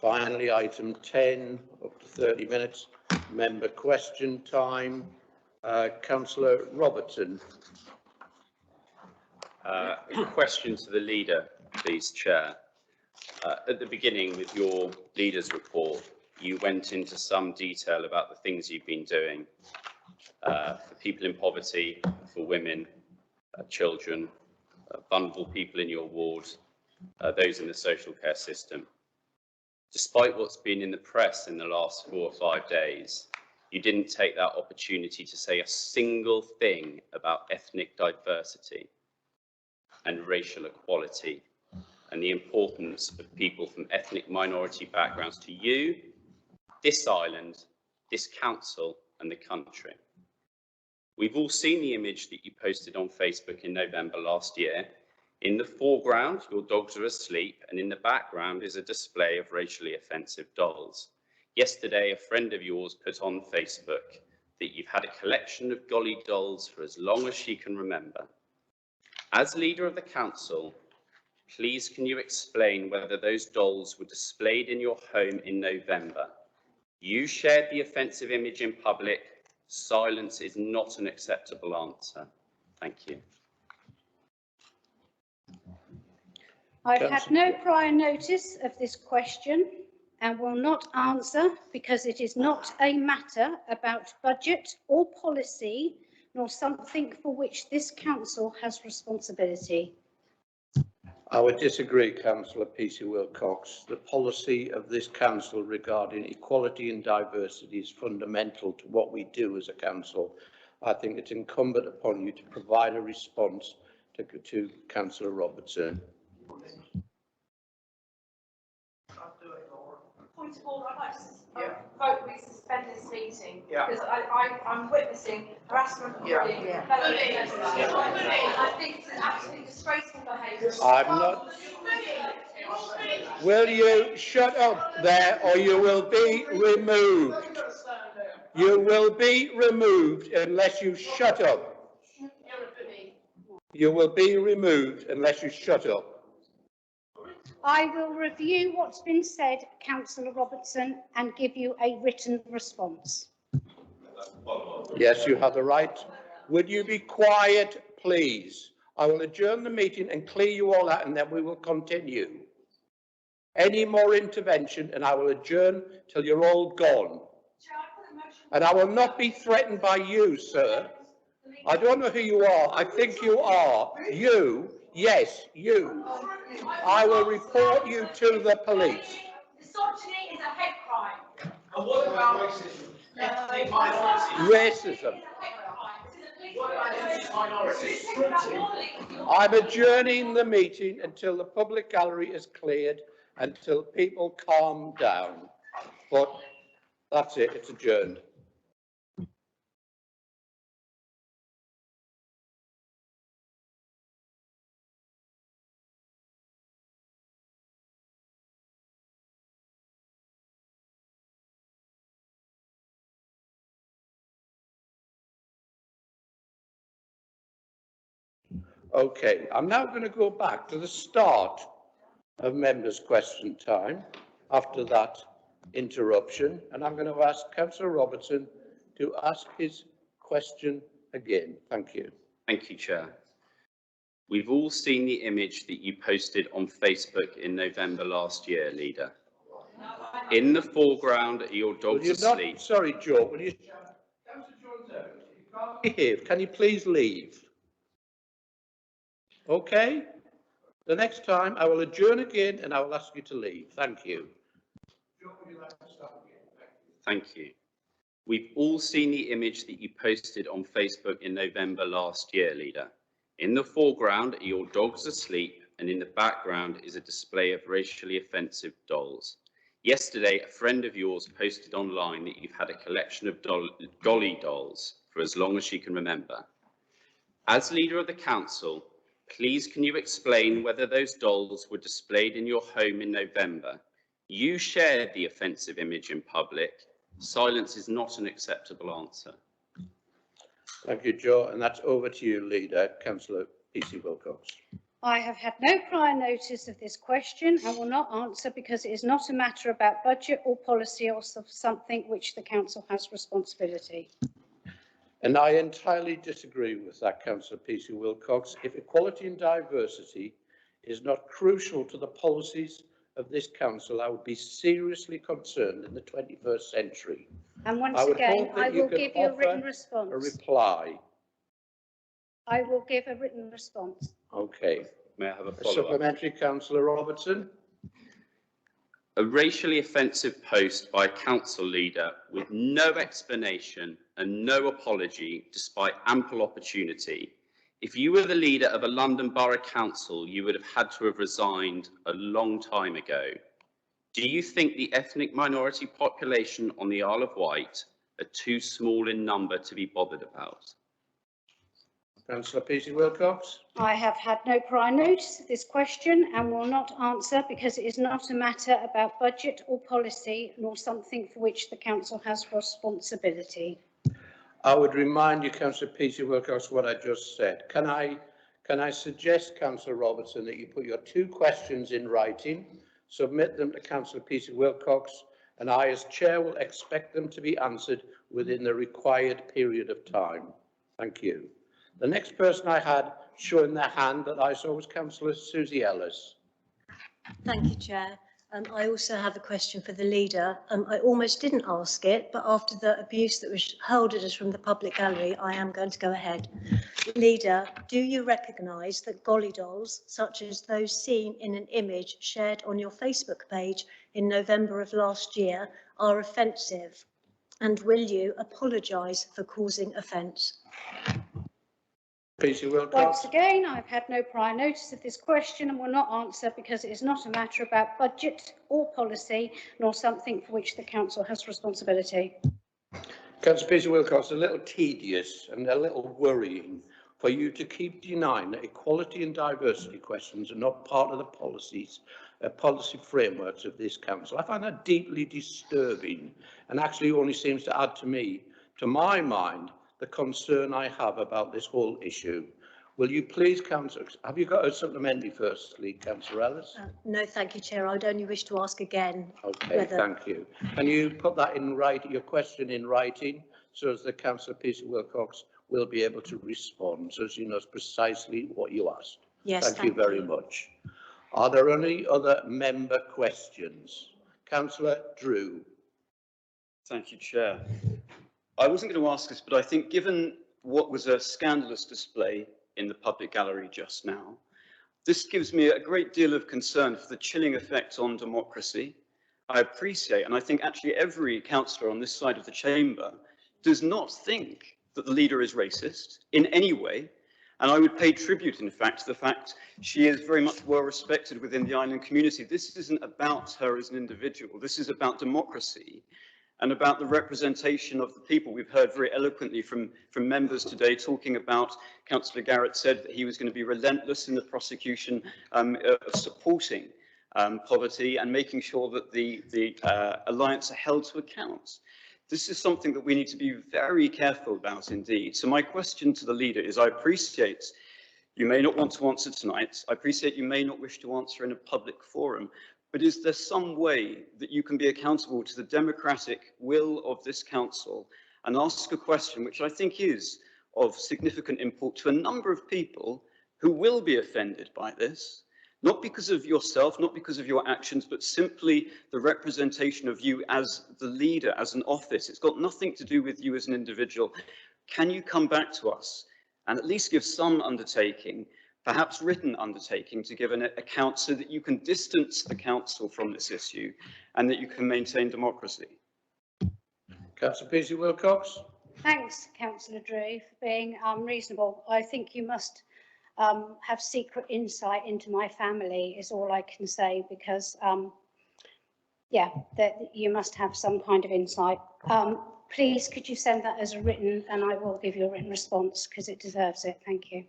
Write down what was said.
Finally, item 10, up to 30 minutes, member question time. Councillor Robertson. Question to the leader, please, Chair. At the beginning, with your leader's report, you went into some detail about the things you've been doing for people in poverty, for women, children, vulnerable people in your ward, those in the social care system. Despite what's been in the press in the last 4 or 5 days, you didn't take that opportunity to say a single thing about ethnic diversity and racial equality and the importance of people from ethnic minority backgrounds to you, this island, this council and the country. We've all seen the image that you posted on Facebook in November last year. In the foreground, your dogs are asleep, and in the background is a display of racially offensive dolls. Yesterday, a friend of yours put on Facebook that you've had a collection of Golly dolls for as long as she can remember. As leader of the council, please can you explain whether those dolls were displayed in your home in November? You shared the offensive image in public. Silence is not an acceptable answer. Thank you. I've had no prior notice of this question and will not answer because it is not a matter about budget or policy, nor something for which this council has responsibility. I would disagree, Councillor P.C. Wilcox. The policy of this council regarding equality and diversity is fundamental to what we do as a council. I think it's incumbent upon you to provide a response to Councillor Robertson. Point of order, I'd like to vote we suspend this meeting because I'm witnessing harassment of bullying. I think it's an absolutely disgraceful behaviour. I'm not. Will you shut up there or you will be removed? You will be removed unless you shut up. You will be removed unless you shut up. I will review what's been said, Councillor Robertson, and give you a written response. Yes, you have the right. Would you be quiet, please? I will adjourn the meeting and clear you all out, and then we will continue. Any more intervention, and I will adjourn till you're all gone. And I will not be threatened by you, sir. I don't know who you are. I think you are. You. Yes, you. I will report you to the police. Misogyny is a hate crime. And what about racism? Ethnic minorities? Racism. What about ethnic minorities? I'm adjourning the meeting until the public gallery is cleared, until people calm down. But that's it, it's adjourned. Okay, I'm now going to go back to the start of members' question time after that interruption, and I'm going to ask Councillor Robertson to ask his question again. Thank you. Thank you, Chair. We've all seen the image that you posted on Facebook in November last year, Leader. In the foreground are your dogs asleep. Sorry, Joe. Will you, Councillor Jones, you can't behave. Can you please leave? Okay. The next time I will adjourn again and I will ask you to leave. Thank you. Joe, would you like to start again? Thank you. We've all seen the image that you posted on Facebook in November last year, Leader. In the foreground are your dogs asleep, and in the background is a display of racially offensive dolls. Yesterday, a friend of yours posted online that you've had a collection of Golly dolls for as long as she can remember. As leader of the council, please can you explain whether those dolls were displayed in your home in November? You shared the offensive image in public. Silence is not an acceptable answer. Thank you, Joe. And that's over to you, Leader, Councillor P.C. Wilcox. I have had no prior notice of this question and will not answer because it is not a matter about budget or policy or something which the council has responsibility. And I entirely disagree with that, Councillor Peacey Wilcox. If equality and diversity is not crucial to the policies of this council, I would be seriously concerned in the 21st century. And once again, I will give you a written response. A reply. I will give a written response. Okay. May I have a A follow-up? supplementary, Councillor Robertson. A racially offensive post by a council leader with no explanation and no apology, despite ample opportunity. If you were the leader of a London Borough Council, you would have had to have resigned a long time ago. Do you think the ethnic minority population on the Isle of Wight are too small in number to be bothered about? Councillor Peacey Wilcox. I have had no prior notice of this question and will not answer because it is not a matter about budget or policy, nor something for which the council has responsibility. I would remind you, Councillor Peacey Wilcox, what I just said. Can I suggest, Councillor Robertson, that you put your 2 questions in writing, submit them to Councillor Peacey Wilcox, and I, as chair, will expect them to be answered within the required period of time. Thank you. The next person I had showing their hand that I saw was Councillor Susie Ellis. Thank you, Chair. I also have a question for the leader. I almost didn't ask it, but after the abuse that was hurled at us from the public gallery, I am going to go ahead. Leader, do you recognise that Golly dolls, such as those seen in an image shared on your Facebook page in November of last year, are offensive? And will you apologise for causing offence? Peacey Wilcox. Once again, I've had no prior notice of this question and will not answer because it is not a matter about budget or policy, nor something for which the council has responsibility. Councillor Peacey Wilcox, a little tedious and a little worrying for you to keep denying that equality and diversity questions are not part of the policy frameworks of this council. I find that deeply disturbing and actually only seems to add to my mind, the concern I have about this whole issue. Will you please, Councillor, have you got a supplementary firstly, Councillor Ellis? No, thank you, Chair. I'd only wish to ask again. Okay, thank you. Can you put that in writing, your question in writing, so as the Councillor Peacey Wilcox will be able to respond, so she knows precisely what you asked? Yes, thank you very much. Are there any other member questions? Councillor Drew. Thank you, Chair. I wasn't going to ask this, but I think given what was a scandalous display in the public gallery just now, this gives me a great deal of concern for the chilling effect on democracy. I appreciate, and I think actually every councillor on this side of the chamber does not think that the leader is racist in any way. And I would pay tribute, in fact, to the fact she is very much well respected within the island community. This isn't about her as an individual. This is about democracy and about the representation of the people. We've heard very eloquently from members today talking about, Councillor Garrett said that he was going to be relentless in the prosecution of supporting poverty and making sure that the alliance are held to account. This is something that we need to be very careful about indeed. So my question to the leader is, I appreciate you may not want to answer tonight. I appreciate you may not wish to answer in a public forum. But is there some way that you can be accountable to the democratic will of this council and ask a question which I think is of significant import to a number of people who will be offended by this, not because of yourself, not because of your actions, but simply the representation of you as the leader, as an office. It's got nothing to do with you as an individual. Can you come back to us and at least give some undertaking, perhaps written undertaking, to give an account so that you can distance the council from this issue and that you can maintain democracy? Councillor Peacey Wilcox. Thanks, Councillor Drew, for being reasonable. I think you must have secret insight into my family is all I can say, because yeah, that you must have some kind of insight. Please, could you send that as a written, and I will give you a written response because it deserves it. Thank you.